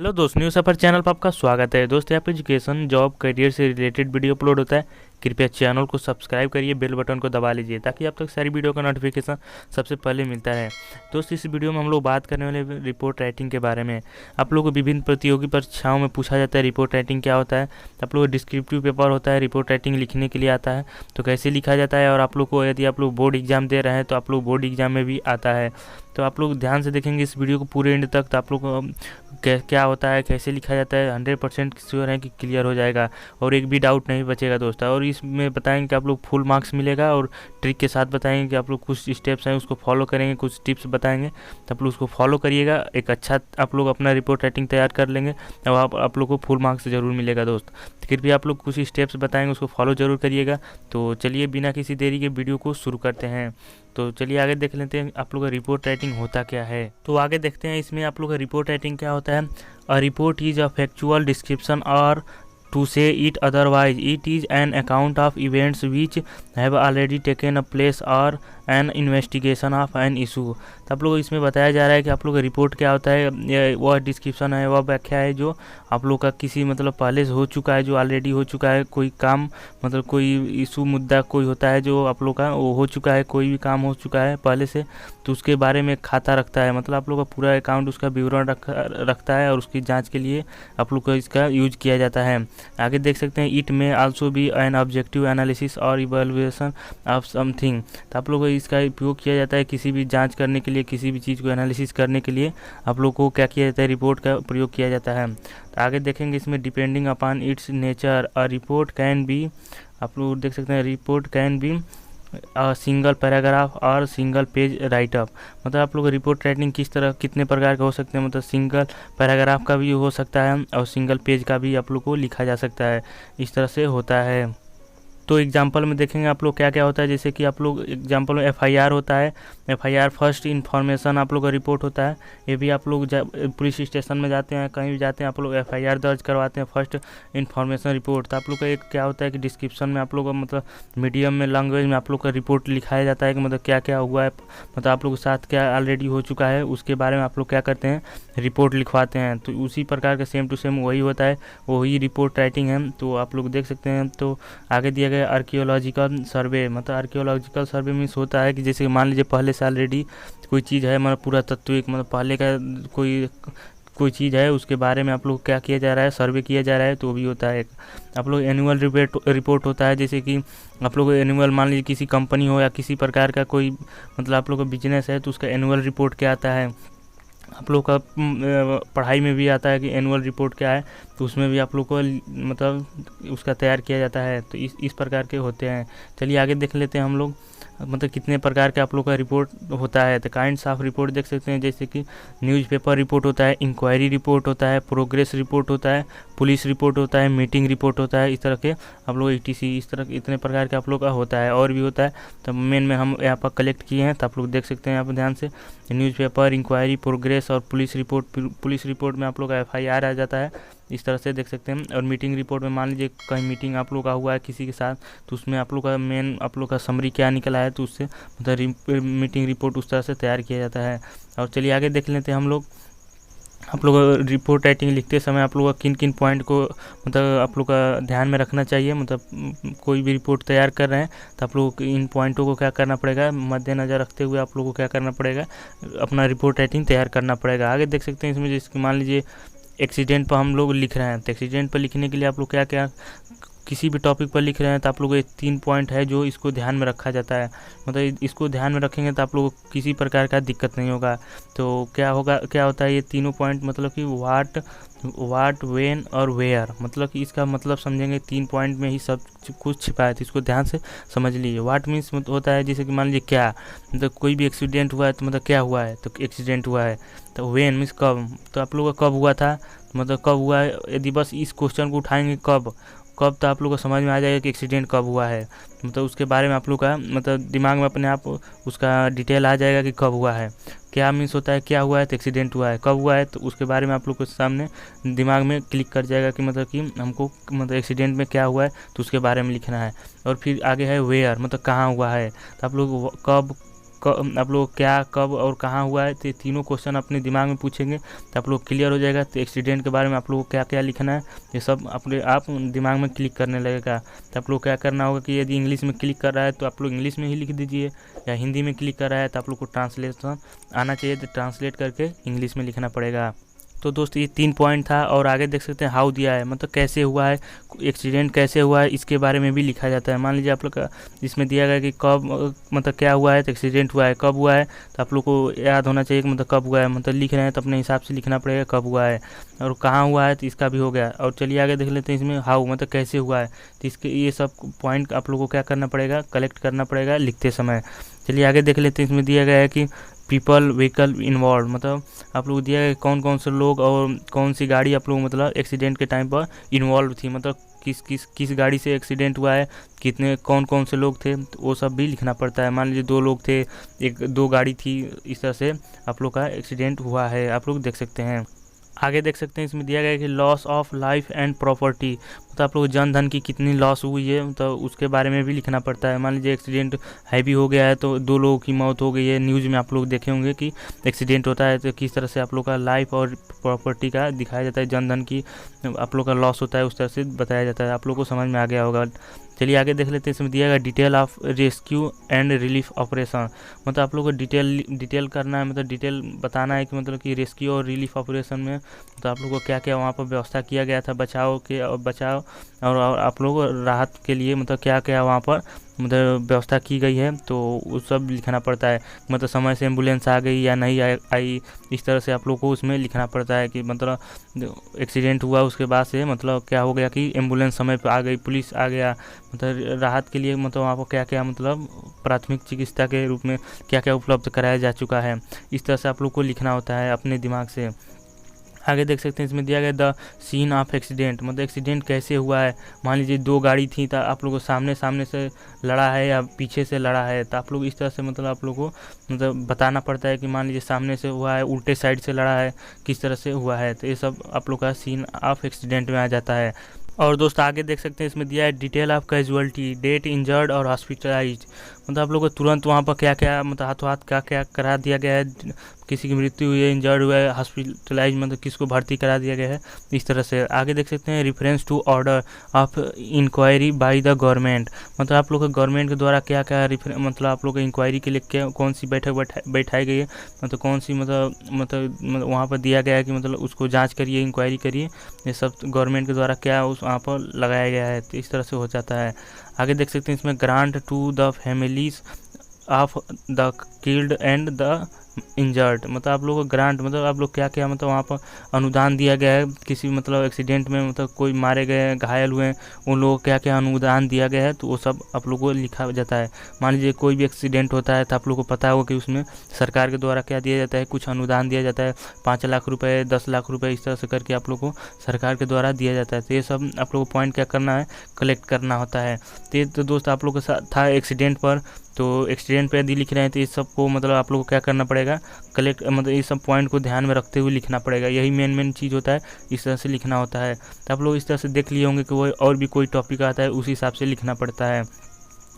Hello दोस्त, new सफर channel पर आपका स्वागत है। दोस्त यहाँ पे एजुकेशन, जॉब, करियर से रिलेटेड वीडियो अपलोड होता है। कृपया चैनल को सब्सक्राइब करिए, बेल बटन को दबा लीजिए ताकि आप तक सारी वीडियो का नोटिफिकेशन सबसे पहले मिलता है। दोस्त इस वीडियो में हम लोग बात करने वाले रिपोर्ट राइटिंग के बारे में। आप लोगों को विभिन्न प्रतियोगी परीक्षाओं में पूछा जाता है रिपोर्ट राइटिंग क्या होता है। आप लोग डिस्क्रिप्टिव पेपर होता है, रिपोर्ट राइटिंग लिखने के लिए आता है, तो कैसे लिखा जाता है। और आप लोग को यदि आप लोग बोर्ड एग्जाम दे रहे हैं तो आप लोग बोर्ड एग्जाम में भी आता है। तो आप लोग ध्यान से देखेंगे इस वीडियो को पूरे एंड तक, तो आप लोग को क्या होता है, कैसे लिखा जाता है, 100% श्योर है कि क्लियर हो जाएगा और एक भी डाउट नहीं बचेगा दोस्त। और इसमें बताएंगे कि आप लोग फुल मार्क्स मिलेगा और ट्रिक के साथ बताएंगे कि आप लोग कुछ स्टेप्स हैं उसको फॉलो करेंगे, कुछ टिप्स बताएंगे तो आप लोग उसको फॉलो करिएगा। एक अच्छा आप लोग अपना रिपोर्ट राइटिंग तैयार कर लेंगे और आप लोग को फुल मार्क्स ज़रूर मिलेगा दोस्त। तो कृपया आप लोग कुछ स्टेप्स बताएंगे, उसको फॉलो ज़रूर करिएगा। तो चलिए बिना किसी देरी के वीडियो को शुरू करते हैं। तो चलिए आगे देख लेते हैं आप लोग का रिपोर्ट राइटिंग होता क्या है। तो आगे देखते हैं इसमें आप लोग का रिपोर्ट राइटिंग क्या होता है। A report is a factual description और to say it otherwise it is an account of events which have already taken a place और an investigation of an issue. तो आप लोग इसमें बताया जा रहा है कि आप लोग का रिपोर्ट क्या होता है। वह डिस्क्रिप्शन है, वह व्याख्या है जो आप लोग का किसी मतलब पहले से हो चुका है, जो ऑलरेडी हो चुका है कोई काम, मतलब कोई इशू मुद्दा कोई होता है जो आप लोग का वो हो चुका है, कोई भी काम हो चुका है पहले से, तो उसके बारे में खाता रखता है। मतलब आप लोग का पूरा अकाउंट उसका विवरण रखता है और उसकी जाँच के लिए आप लोग को इसका यूज किया जाता है। आगे देख सकते हैं इट में also be an objective analysis और इवैल्यूएशन ऑफ समथिंग। तो आप लोग को इसका उपयोग किया जाता है किसी भी जांच करने के लिए, किसी भी चीज़ को एनालिसिस करने के लिए आप लोग को क्या किया जाता है, रिपोर्ट का प्रयोग किया जाता है। तो आगे देखेंगे इसमें depending upon its nature a report can be, आप लोग देख सकते हैं report can be single paragraph और सिंगल पेज राइटअप। मतलब आप लोग रिपोर्ट राइटिंग किस तरह कितने प्रकार का हो सकते हैं, मतलब सिंगल पैराग्राफ का भी हो सकता है और सिंगल पेज का भी आप लोग को लिखा जा सकता है, इस तरह से होता है। तो एग्जाम्पल में देखेंगे आप लोग क्या क्या होता है। जैसे कि आप लोग एग्जाम्पल में एफआईआर होता है, एफआईआर फर्स्ट इन्फॉर्मेशन आप लोग का रिपोर्ट होता है। ये भी आप लोग पुलिस स्टेशन में जाते हैं, कहीं भी जाते हैं, आप लोग एफआईआर दर्ज करवाते हैं, फर्स्ट इन्फॉर्मेशन रिपोर्ट। तो आप लोग का एक क्या होता है कि डिस्क्रिप्शन में आप लोग का मतलब मीडियम में लैंग्वेज में आप लोग का रिपोर्ट लिखाया जाता है कि मतलब क्या क्या हुआ है, मतलब आप लोग के साथ क्या ऑलरेडी हो चुका है, उसके बारे में आप लोग क्या करते हैं, रिपोर्ट लिखवाते हैं। तो उसी प्रकार का सेम टू सेम वही होता है, वही रिपोर्ट राइटिंग है। तो आप लोग देख सकते हैं। तो आगे दिया गया आर्कियोलॉजिकल सर्वे, मतलब आर्कियोलॉजिकल सर्वे मीन्स होता है कि जैसे मान लीजिए पहले से ऑलरेडी कोई चीज़ है, मतलब पूरा तत्विक मतलब पहले का कोई चीज़ है उसके बारे में आप लोग क्या किया जा रहा है, सर्वे किया जा रहा है, तो वो भी होता है एक। आप लोग एनुअल रिपोर्ट होता है, जैसे कि आप लोग एनुअल मान लीजिए किसी कंपनी हो या किसी प्रकार का कोई मतलब आप लोग का बिजनेस है तो उसका एनुअल रिपोर्ट क्या आता है। आप लोग का पढ़ाई में भी आता है कि एनुअल रिपोर्ट क्या है, तो उसमें भी आप लोग को मतलब उसका तैयार किया जाता है। तो इस प्रकार के होते हैं। चलिए आगे देख लेते हैं हम लोग मतलब कितने प्रकार के आप लोग का रिपोर्ट होता है। तो काइंड्स ऑफ रिपोर्ट देख सकते हैं, जैसे कि न्यूज़पेपर रिपोर्ट होता है, इंक्वायरी रिपोर्ट होता है, प्रोग्रेस रिपोर्ट होता है, पुलिस रिपोर्ट होता है, मीटिंग रिपोर्ट होता है। इस तरह के आप लोग ETC इस तरह इतने प्रकार के आप लोग का होता है, और भी होता है। तो मेन में हम यहाँ पर कलेक्ट किए हैं, तो आप लोग देख सकते हैं यहाँ पर ध्यान से। न्यूज़पेपर, इंक्वायरी, प्रोग्रेस और पुलिस रिपोर्ट में आप लोग का FIR आ जाता है, इस तरह से देख सकते हैं। और मीटिंग रिपोर्ट में मान लीजिए कहीं मीटिंग आप लोग का हुआ है किसी के साथ, तो उसमें आप लोग का मेन आप लोग का समरी क्या निकला है, तो उससे मतलब मीटिंग रिपोर्ट उस तरह से तैयार किया जाता है। और चलिए आगे देख लेते हैं हम लोग आप लोग रिपोर्ट राइटिंग लिखते समय आप लोग का किन किन पॉइंट को मतलब आप लोग का ध्यान में रखना चाहिए। मतलब कोई भी रिपोर्ट तैयार कर रहे हैं तो आप लोग इन पॉइंटों को क्या करना पड़ेगा, मद्देनज़र रखते हुए आप लोगों को क्या करना पड़ेगा, अपना रिपोर्ट राइटिंग तैयार करना पड़ेगा। आगे देख सकते हैं इसमें जैसे मान लीजिए एक्सीडेंट पर हम लोग लिख रहे हैं, तो एक्सीडेंट पर लिखने के लिए आप लोग क्या क्या किसी भी टॉपिक पर लिख रहे हैं तो आप लोग ये 3 पॉइंट है जो इसको ध्यान में रखा जाता है। मतलब इसको ध्यान में रखेंगे तो आप लोगों को किसी प्रकार का दिक्कत नहीं होगा। तो क्या होता है ये तीनों पॉइंट, मतलब कि वाट वेन और वेयर, मतलब कि इसका मतलब समझेंगे 3 पॉइंट में ही सब कुछ छिपा है, तो इसको ध्यान से समझ लीजिए। वाट मीन्स होता है जैसे कि मान लीजिए क्या, मतलब कोई भी एक्सीडेंट हुआ है तो मतलब क्या हुआ है, तो एक्सीडेंट हुआ है। तो वेन मीन्स कब, तो आप लोगों का कब हुआ था, मतलब कब हुआ है। यदि बस इस क्वेश्चन को उठाएंगे कब, तो आप लोग को समझ में आ जाएगा कि एक्सीडेंट कब हुआ है। मतलब उसके बारे में आप लोग का मतलब दिमाग में अपने आप उसका डिटेल आ जाएगा कि कब हुआ है। क्या मीन्स होता है क्या हुआ है, तो एक्सीडेंट हुआ है। कब हुआ है, तो उसके बारे में आप लोग के सामने दिमाग में क्लिक कर जाएगा कि मतलब कि हमको मतलब एक्सीडेंट में क्या हुआ है, तो उसके बारे में लिखना है। और फिर आगे है वेयर, मतलब कहाँ हुआ है। तो आप लोग आप लोग क्या, कब और कहाँ हुआ है, तो ये तीनों क्वेश्चन अपने दिमाग में पूछेंगे तो आप लोग क्लियर हो जाएगा। तो एक्सीडेंट के बारे में आप लोगों को क्या क्या लिखना है ये सब अपने आप दिमाग में क्लिक करने लगेगा। तो आप लोग क्या करना होगा कि यदि इंग्लिश में क्लिक कर रहा है तो आप लोग इंग्लिश में ही लिख दीजिए, या हिंदी में क्लिक कर रहा है तो आप लोग को ट्रांसलेशन आना चाहिए, तो ट्रांसलेट करके इंग्लिश में लिखना पड़ेगा। तो दोस्त ये 3 पॉइंट था। और आगे देख सकते हैं हाउ दिया है, मतलब कैसे हुआ है, एक्सीडेंट कैसे हुआ है इसके बारे में भी लिखा जाता है। मान लीजिए आप लोग का इसमें दिया गया कि कब, मतलब क्या हुआ है, तो एक्सीडेंट हुआ है, कब हुआ है, तो आप लोग को याद होना चाहिए कि मतलब कब हुआ है, मतलब लिख रहे हैं तो अपने हिसाब से लिखना पड़ेगा कब हुआ है। और कहाँ हुआ है तो इसका भी हो गया। और चलिए आगे देख लेते हैं इसमें हाउ, मतलब कैसे हुआ है, तो इसके ये सब पॉइंट आप लोग को क्या करना पड़ेगा, कलेक्ट करना पड़ेगा लिखते समय। चलिए आगे देख लेते हैं। इसमें दिया गया है कि पीपल व्हीकल इन्वॉल्व, मतलब आप लोग दिया है कौन कौन से लोग और कौन सी गाड़ी आप लोग मतलब एक्सीडेंट के टाइम पर इन्वॉल्व थी, मतलब किस गाड़ी से एक्सीडेंट हुआ है, कितने कौन कौन से लोग थे, तो वो सब भी लिखना पड़ता है। मान लीजिए 2 लोग थे, 2 गाड़ी थी, इस तरह से आप लोग का एक्सीडेंट हुआ है, आप लोग देख सकते हैं। आगे देख सकते हैं इसमें दिया गया है कि loss of life and property, मतलब आप लोग जन धन की कितनी लॉस हुई है, मतलब उसके बारे में भी लिखना पड़ता है। मान लीजिए एक्सीडेंट हैवी हो गया है तो 2 लोगों की मौत हो गई है, न्यूज़ में आप लोग देखे होंगे कि एक्सीडेंट होता है तो किस तरह से आप लोग का लाइफ और प्रॉपर्टी का दिखाया जाता है, जन धन की आप लोग का लॉस होता है, उस तरह से बताया जाता है। आप लोग को समझ में आ गया होगा। चलिए आगे देख लेते हैं। इसमें दिया गया detail of rescue and relief operation, मतलब आप लोग को डिटेल करना है, मतलब डिटेल बताना है कि मतलब कि रेस्क्यू और रिलीफ ऑपरेशन में तो आप लोग को क्या क्या वहाँ पर व्यवस्था किया गया था बचाव और आप लोग राहत के लिए, मतलब क्या क्या वहाँ पर मतलब व्यवस्था की गई है, तो वो सब लिखना पड़ता है। मतलब समय से एम्बुलेंस आ गई या नहीं आई, इस तरह से आप लोग को उसमें लिखना पड़ता है कि मतलब एक्सीडेंट हुआ उसके बाद से मतलब क्या हो गया कि एम्बुलेंस समय पर आ गई, पुलिस आ गया, मतलब राहत के लिए मतलब वहाँ पर क्या क्या मतलब प्राथमिक चिकित्सा के रूप में क्या क्या उपलब्ध कराया जा चुका है, इस तरह से आप लोग को लिखना होता है अपने दिमाग से। आगे देख सकते हैं इसमें दिया गया द सीन ऑफ एक्सीडेंट, मतलब एक्सीडेंट कैसे हुआ है। मान लीजिए 2 गाड़ी थी तो आप लोगों को सामने से लड़ा है या पीछे से लड़ा है, तो आप लोग इस तरह से मतलब आप लोग को मतलब बताना पड़ता है कि मान लीजिए सामने से हुआ है, उल्टे साइड से लड़ा है, किस तरह से हुआ है, तो ये सब आप लोग का सीन ऑफ एक्सीडेंट में आ जाता है। और दोस्त आगे देख सकते हैं इसमें दिया है detail of casualty, date, injured और हॉस्पिटलाइज्ड, मतलब आप लोग को तुरंत वहाँ पर क्या क्या मतलब हाथों हाथ क्या क्या करा दिया गया है, किसी की मृत्यु हुई है, इंजर्ड हुआ है, हॉस्पिटलाइज मतलब किसको भर्ती करा दिया गया है, इस तरह से। आगे देख सकते हैं reference to order of inquiry by the government, मतलब आप लोग के गवर्नमेंट के द्वारा क्या क्या मतलब आप लोग इंक्वायरी के लिए क्या कौन सी बैठक बैठाई गई है, मतलब कौन सी मतलब वहाँ पर दिया गया है कि मतलब उसको जाँच करिए, इंक्वायरी करिए, ये सब गवर्नमेंट के द्वारा क्या उस वहाँ पर लगाया गया है, तो इस तरह से हो जाता है। आगे देख सकते हैं इसमें grant to the families of the killed and the injured, मतलब आप लोग को ग्रांट मतलब आप लोग क्या क्या मतलब वहाँ पर अनुदान दिया गया है, किसी मतलब एक्सीडेंट में मतलब कोई मारे गए घायल हुए हैं उन लोगों को क्या क्या अनुदान दिया गया है, तो वो सब आप लोग को लिखा जाता है। मान लीजिए कोई भी एक्सीडेंट होता है तो आप लोग को पता होगा कि उसमें सरकार के द्वारा क्या दिया जाता है, कुछ अनुदान दिया जाता है, 5 लाख रुपए, 10 लाख रुपए, इस तरह से करके आप लोग को सरकार के द्वारा दिया जाता है। तो ये सब आप लोग को पॉइंट क्या करना है, कलेक्ट करना होता है। तो दोस्त आप लोग के साथ था एक्सीडेंट पर, तो एक्सीडेंट पे यदि लिख रहे हैं तो इस सब को मतलब आप लोग को क्या करना पड़ेगा, कलेक्ट मतलब इस सब पॉइंट को ध्यान में रखते हुए लिखना पड़ेगा, यही मेन चीज़ होता है, इस तरह से लिखना होता है। तो आप लोग इस तरह से देख लिए होंगे कि वो और भी कोई टॉपिक आता है उसी हिसाब से लिखना पड़ता है,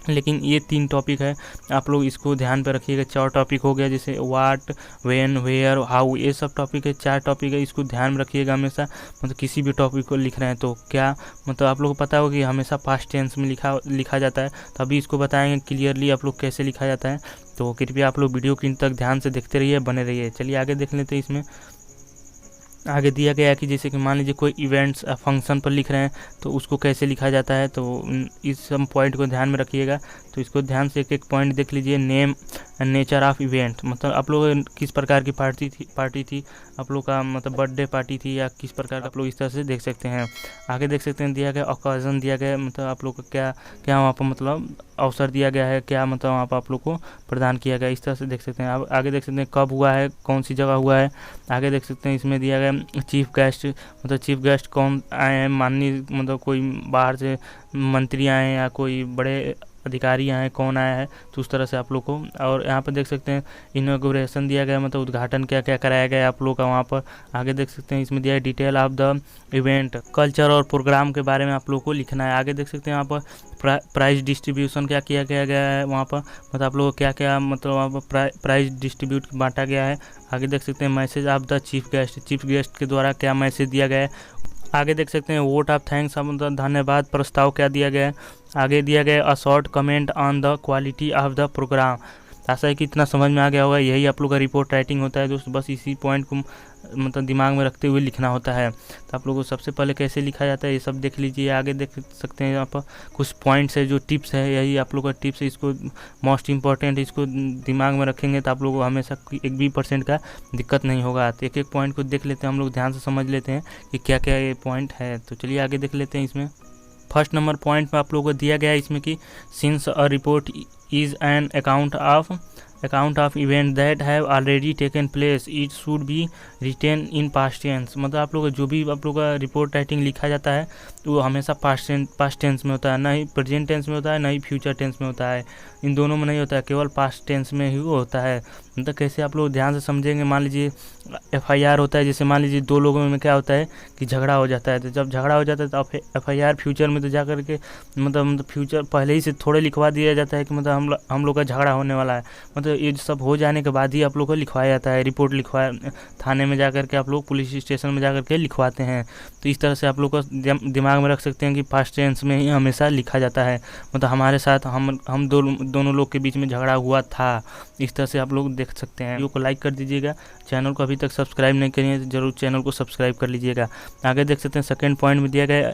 लेकिन ये 3 टॉपिक है, आप लोग इसको ध्यान पे रखिएगा। 4 टॉपिक हो गया, जैसे व्हाट, व्हेन, वेयर, हाउ, ये सब टॉपिक है, 4 टॉपिक है, इसको ध्यान में रखिएगा हमेशा। मतलब किसी भी टॉपिक को लिख रहे हैं तो क्या मतलब आप लोग को पता होगा कि हमेशा पास्ट टेंस में लिखा जाता है, तो अभी इसको बताएंगे क्लियरली आप लोग कैसे लिखा जाता है। तो कृपया आप लोग वीडियो को इन तक ध्यान से देखते रहिए, बने रहिए। चलिए आगे देख लेते हैं। इसमें आगे दिया गया है कि जैसे कि मान लीजिए कोई इवेंट्स फंक्शन पर लिख रहे हैं तो उसको कैसे लिखा जाता है, तो इस सब पॉइंट को ध्यान में रखिएगा। तो इसको ध्यान से एक एक पॉइंट देख लीजिए। Name and nature of event, मतलब आप लोग किस प्रकार की पार्टी थी आप लोग का, मतलब बर्थडे पार्टी थी या किस प्रकार का, आप लोग इस तरह से देख सकते हैं। आगे देख सकते हैं दिया गया ऑकेजन दिया गया, मतलब आप लोग को क्या क्या वहाँ पर मतलब अवसर दिया गया है, क्या मतलब वहाँ पर आप लोग को प्रदान किया गया, इस तरह से देख सकते हैं। अब आगे देख सकते हैं कब हुआ है, कौन सी जगह हुआ है। आगे देख सकते हैं इसमें दिया गया चीफ गेस्ट, मतलब चीफ गेस्ट कौन आए हैं, माननीय मतलब कोई बाहर से मंत्री आए हैं या कोई बड़े अधिकारी आए, कौन आया है, तो उस तरह से आप लोग को। और यहाँ पर देख सकते हैं इनॉग्रेशन दिया गया, मतलब उद्घाटन क्या क्या कराया गया आप लोग का वहाँ पर। आगे देख सकते हैं इसमें दिया है detail of the event, culture और प्रोग्राम के बारे में आप लोग को लिखना है। आगे देख सकते हैं यहाँ पर प्राइज डिस्ट्रीब्यूशन क्या किया गया है वहाँ पर, मतलब आप लोग को क्या क्या मतलब वहाँ पर प्राइज डिस्ट्रीब्यूट बांटा गया है। आगे देख सकते हैं message of the chief guest के द्वारा क्या मैसेज दिया गया है। आगे देख सकते हैं वोट ऑफ थैंक्स, मतलब धन्यवाद प्रस्ताव क्या दिया गया है। आगे दिया गया a short comment on the quality of the programme. आशा है कि इतना समझ में आ गया होगा। यही आप लोग का रिपोर्ट राइटिंग होता है दोस्त, बस इसी पॉइंट को मतलब दिमाग में रखते हुए लिखना होता है। तो आप लोगों को सबसे पहले कैसे लिखा जाता है ये सब देख लीजिए। आगे देख सकते हैं यहाँ पर कुछ पॉइंट्स है जो टिप्स है, यही आप लोग का टिप्स है, इसको मोस्ट इम्पॉर्टेंट, इसको दिमाग में रखेंगे तो आप लोगों को हमेशा एक भी परसेंट का दिक्कत नहीं होगा। तो एक एक पॉइंट को देख लेते हैं हम लोग, ध्यान से समझ लेते हैं कि क्या क्या ये पॉइंट है। तो चलिए आगे देख लेते हैं। इसमें फर्स्ट नंबर पॉइंट में आप लोगों को दिया गया है इसमें कि since a report is an account of event that have already taken place it should be written in past tense. मतलब आप लोग जो भी आप लोग का रिपोर्ट राइटिंग लिखा जाता है वो हमेशा पास्ट टेंस में होता है, ना ही प्रेजेंट टेंस में होता है, ना ही फ्यूचर टेंस में होता है। इन दोनों में नहीं होता है, केवल पास्ट टेंस में ही वो होता है। मतलब कैसे आप लोग ध्यान से समझेंगे। मान लीजिए FIR होता है, जैसे मान लीजिए दो लोगों में क्या होता है कि झगड़ा हो जाता है, तो जब झगड़ा हो जाता है तो FIR फ्यूचर में तो जा कर के मतलब फ्यूचर पहले ही से थोड़े लिखवा दिया जाता है कि मतलब हम लोग का झगड़ा होने वाला है। मतलब ये सब हो जाने के बाद ही आप लोग को लिखवाया जाता है, रिपोर्ट लिखवाया थाने में जा कर के आप लोग पुलिस स्टेशन में जा कर के लिखवाते हैं। तो इस तरह से आप लोग को दिमाग में रख सकते हैं कि पास्ट टेंस में ही हमेशा लिखा जाता है। मतलब हमारे साथ हम दोनों लोग के बीच में झगड़ा हुआ था, इस तरह से आप लोग देख सकते हैं। वीडियो को लाइक कर दीजिएगा, चैनल को अभी तक सब्सक्राइब नहीं करिए तो जरूर चैनल को सब्सक्राइब कर लीजिएगा। आगे देख सकते हैं सेकंड पॉइंट में दिया गया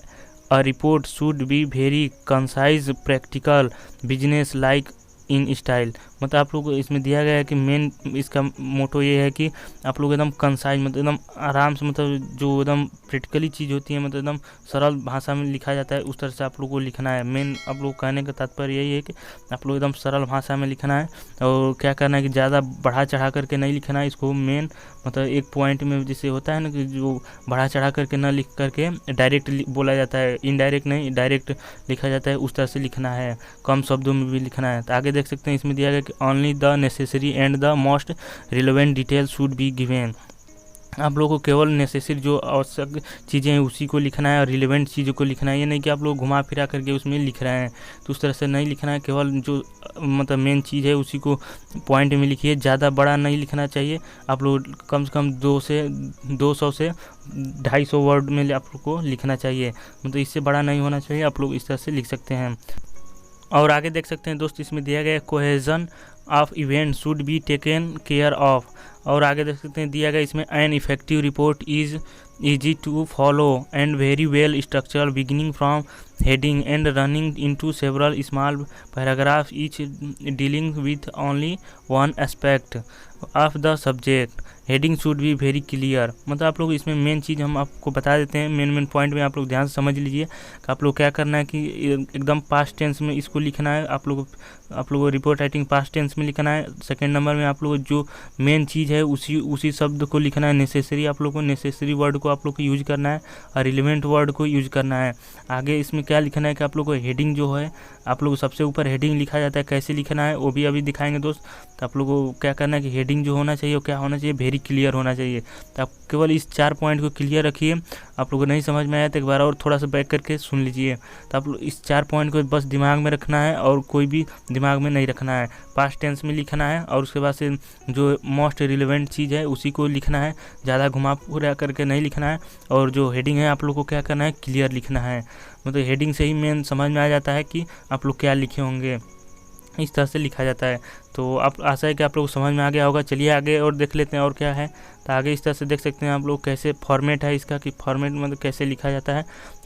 a report should be very concise practical business like in style. मतलब आप लोग को इसमें दिया गया है कि मेन इसका मोटो ये है कि आप लोग एकदम कंसाइज, मतलब एकदम आराम से, मतलब जो एकदम प्रैक्टिकली चीज़ होती है, मतलब एकदम सरल भाषा में लिखा जाता है, उस तरह से आप लोग को लिखना है। मेन आप लोग कहने का तात्पर्य यही है कि आप लोग एकदम सरल भाषा में लिखना है। और क्या करना है कि ज़्यादा बढ़ा चढ़ा करके नहीं लिखना है इसको। मेन मतलब एक पॉइंट में जैसे होता है ना कि जो बढ़ा चढ़ा करके ना लिख करके डायरेक्ट बोला जाता है, इनडायरेक्ट नहीं डायरेक्ट लिखा जाता है, उस तरह से लिखना है, कम शब्दों में भी लिखना है। तो आगे देख सकते हैं इसमें दिया गया कि only the necessary and the most relevant details should be given। आप लोगों को केवल नेसेसरी जो आवश्यक चीज़ें हैं उसी को लिखना है और रिलेवेंट चीज़ों को लिखना है। ये नहीं कि आप लोग घुमा फिरा करके उसमें लिख रहे हैं, तो उस तरह से नहीं लिखना है। केवल जो मतलब मेन चीज़ है उसी को पॉइंट में लिखिए, ज़्यादा बड़ा नहीं लिखना चाहिए। आप लोग कम से कम 200 से 250 वर्ड में आप लोग को लिखना चाहिए, मतलब इससे बड़ा नहीं होना चाहिए। आप लोग इस तरह से लिख सकते हैं। और आगे देख सकते हैं दोस्त इसमें दिया गया cohesion of event should be taken care of. और आगे देख सकते हैं दिया गया इसमें an effective report is easy to follow and very well structured beginning from heading and running into several small paragraphs each dealing with only one aspect of the subject। Heading should be very clear. मतलब आप लोग इसमें main चीज़ हम आपको बता देते हैं, main point में आप लोग ध्यान से समझ लीजिए कि आप लोग क्या करना है कि एकदम पास्ट टेंस में इसको लिखना है। आप लोग को रिपोर्ट राइटिंग पास्ट टेंस में लिखना है। सेकंड नंबर में आप लोग जो मेन चीज़ है उसी शब्द को लिखना है। नेसेसरी आप लोग को नेसेसरी वर्ड को आप लोग को यूज करना है और रिलेवेंट वर्ड को यूज करना है। आगे इसमें क्या लिखना है कि आप लोग को हेडिंग जो है आप लोग सबसे ऊपर हेडिंग लिखा जाता है, कैसे लिखना है वो भी अभी दिखाएंगे दोस्त। तो आप लोग को क्या करना है कि हेडिंग जो होना चाहिए वो क्या होना चाहिए, वेरी क्लियर होना चाहिए। तो आप केवल इस 4 पॉइंट को क्लियर रखिए। आप लोगों को नहीं समझ में आया तो एक बार और थोड़ा सा बैक करके सुन लीजिए। तो आप लोग इस 4 पॉइंट को बस दिमाग में रखना है और कोई भी दिमाग में नहीं रखना है। पास्ट टेंस में लिखना है और उसके बाद से जो मोस्ट रिलेवेंट चीज़ है उसी को लिखना है, ज़्यादा घुमा पूरा करके नहीं लिखना है। और जो हेडिंग है आप लोग को क्या करना है, क्लियर लिखना है। मतलब हेडिंग से ही मेन समझ में आ जाता है कि आप लोग क्या लिखे होंगे, इस तरह से लिखा जाता है। तो आप आशा है कि आप लोग को समझ में आ गया होगा। चलिए आगे और देख लेते हैं और क्या है। तो आगे इस तरह से देख सकते हैं आप लोग कैसे फॉर्मेट है इसका, कि फॉर्मेट मतलब कैसे लिखा जाता है।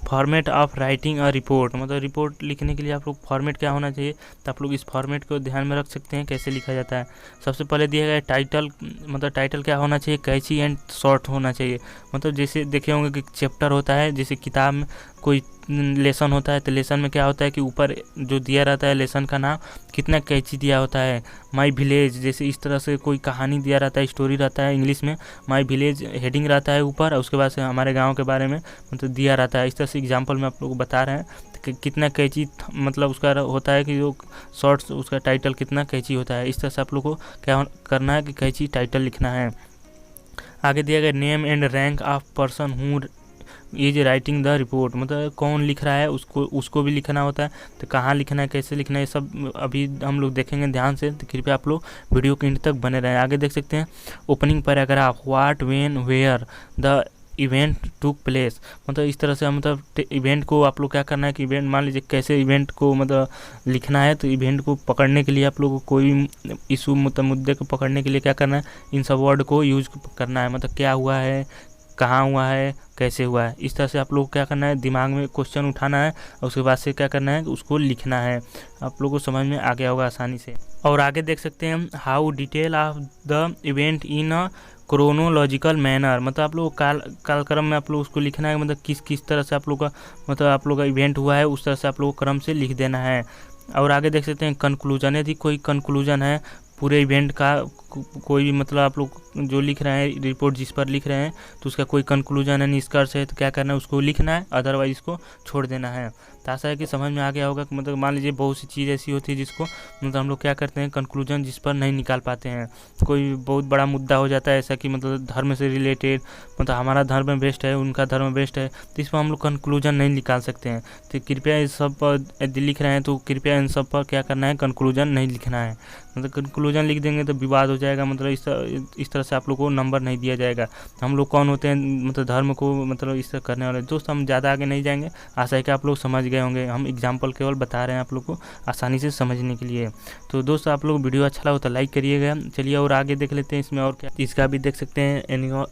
Format of writing a report, मतलब रिपोर्ट लिखने के लिए आप लोग फॉर्मेट क्या होना चाहिए, तो आप लोग इस फॉर्मेट को ध्यान में रख सकते हैं कैसे लिखा जाता है। सबसे पहले दिया गया है टाइटल, मतलब टाइटल क्या होना चाहिए, कैची एंड शॉर्ट होना चाहिए। मतलब जैसे देखे होंगे कि चैप्टर होता है, जैसे किताब में कोई लेसन होता है तो लेसन में क्या होता है कि ऊपर जो दिया रहता है लेसन का नाम कितना कैची दिया होता है। माई विलेज, जैसे इस तरह से कोई कहानी दिया रहता है, स्टोरी रहता है, इंग्लिश में माई विलेज हेडिंग रहता है ऊपर, और उसके बाद से हमारे गांव के बारे में मतलब दिया रहता है। इस तरह से एग्जांपल में आप लोग को बता रहे हैं तो कितना कैची मतलब उसका होता है कि जो शॉर्ट्स उसका टाइटल कितना कैची होता है। इस तरह से आप लोग को क्या करना है कि कैची टाइटल लिखना है। आगे दिया गया name and rank of person who is writing the report, मतलब कौन लिख रहा है उसको भी लिखना होता है। तो कहाँ लिखना है, कैसे लिखना है, ये सब अभी हम लोग देखेंगे ध्यान से। तो कृपया आप लोग वीडियो के एंड तक बने रहें। आगे देख सकते हैं opening paragraph, what when where the event took place, मतलब इस तरह से मतलब इवेंट को आप लोग क्या करना है कि इवेंट मान लीजिए कैसे इवेंट को मतलब लिखना है। तो इवेंट को पकड़ने के लिए आप लोग को कोई भी इशू मतलब मुद्दे को पकड़ने के लिए क्या करना है, इन सब वर्ड को यूज करना है। मतलब क्या हुआ है, कहाँ हुआ है, कैसे हुआ है, इस तरह से आप लोग को क्या करना है, दिमाग में क्वेश्चन उठाना है और उसके बाद से क्या करना है, उसको लिखना है। आप लोगों को समझ में आ गया होगा आसानी से। और आगे देख सकते हैं how detail of the event in a chronological manner, मतलब आप लोग कालक्रम में आप लोग उसको लिखना है। मतलब किस तरह से आप लोग का मतलब आप लोग का इवेंट हुआ है उस तरह से आप लोग को क्रम से लिख देना है। और आगे देख सकते हैं कंक्लूजन, यदि कोई कंक्लूजन है पूरे इवेंट का, कोई भी मतलब आप लोग जो लिख रहे हैं रिपोर्ट जिस पर लिख रहे हैं तो उसका कोई कंक्लूजन है, निष्कर्ष है, तो क्या करना है, उसको लिखना है, अदरवाइज इसको छोड़ देना है। तो आशा है कि समझ में आ गया होगा कि मतलब मान लीजिए बहुत सी चीज़ ऐसी होती है जिसको मतलब हम लोग क्या करते हैं, कंक्लूजन जिस पर नहीं निकाल पाते हैं। कोई बहुत बड़ा मुद्दा हो जाता है ऐसा कि मतलब धर्म से रिलेटेड, मतलब हमारा धर्म बेस्ट है, उनका धर्म बेस्ट है, तो इस पर हम लोग कंक्लूजन नहीं निकाल सकते हैं। तो कृपया इस सब पर यदि लिख रहे हैं तो कृपया इन सब पर क्या करना है, कंक्लूजन नहीं लिखना है। मतलब कंक्लूजन लिख देंगे तो विवाद हो जाएगा, मतलब इस तरह से आप लोग को नंबर नहीं दिया जाएगा। हम लोग कौन होते हैं मतलब धर्म को मतलब इस तरह करने वाले। दोस्त हम ज़्यादा आगे नहीं जाएंगे, आशा है कि आप लोग समझ गए होंगे। हम एग्जाम्पल केवल बता रहे हैं आप लोग को आसानी से समझने के लिए। तो दोस्त आप लोग वीडियो अच्छा लगा तो लाइक करिएगा। चलिए और आगे देख लेते हैं इसमें और क्या। इसका भी देख सकते हैं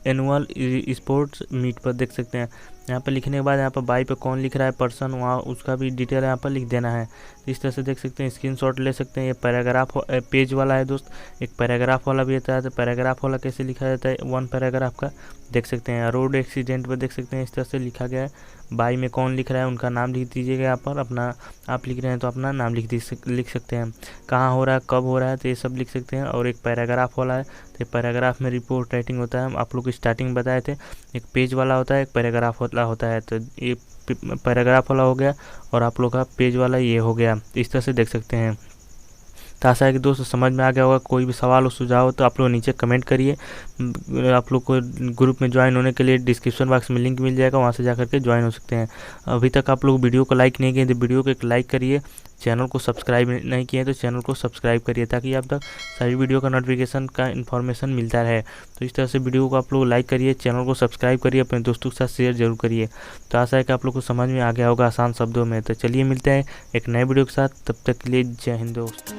एनुअल स्पोर्ट्स मीट पर देख सकते हैं। यहाँ पर लिखने के बाद यहाँ पर बाई पे कौन लिख रहा है पर्सन, वहाँ उसका भी डिटेल यहाँ पर लिख देना है। इस तरह से देख सकते हैं, स्क्रीनशॉट ले सकते हैं। ये पैराग्राफ पेज वाला है दोस्त, एक पैराग्राफ वाला भी आता है। तो पैराग्राफ वाला कैसे लिखा जाता है, वन पैराग्राफ का देख सकते हैं। रोड एक्सीडेंट पर देख सकते हैं इस तरह से लिखा गया है। बाई में कौन लिख रहा है उनका नाम लिख दीजिएगा यहाँ पर, अपना आप लिख रहे हैं तो अपना नाम लिख सकते हैं। कहाँ हो रहा है, कब हो रहा है, तो ये सब लिख सकते हैं। और एक पैराग्राफ वाला है, तो पैराग्राफ में रिपोर्ट राइटिंग होता है। आप लोग स्टार्टिंग बताए थे, एक पेज वाला होता है, एक पैराग्राफ वाला होता है। तो ये पैराग्राफ वाला हो गया और आप लोग का पेज वाला ये हो गया। इस तरह से देख सकते हैं। तो आशा है कि दोस्तों समझ में आ गया होगा। कोई भी सवाल और सुझाव हो तो आप लोग नीचे कमेंट करिए। आप लोग को ग्रुप में ज्वाइन होने के लिए डिस्क्रिप्शन बॉक्स में लिंक मिल जाएगा, वहाँ से जा करके ज्वाइन हो सकते हैं। अभी तक आप लोग वीडियो को लाइक नहीं किए तो वीडियो को एक लाइक करिए। चैनल को सब्सक्राइब नहीं किए तो चैनल को सब्सक्राइब करिए, ताकि आप तक सारी वीडियो का नोटिफिकेशन का इन्फॉर्मेशन मिलता रहे। तो इस तरह से वीडियो को आप लोग लाइक करिए, चैनल को सब्सक्राइब करिए, अपने दोस्तों के साथ शेयर जरूर करिए। तो आशा है कि आप लोग को समझ में आ गया होगा आसान शब्दों में। तो चलिए मिलते हैं एक नए वीडियो के साथ, तब तक के लिए जय हिंद दोस्त।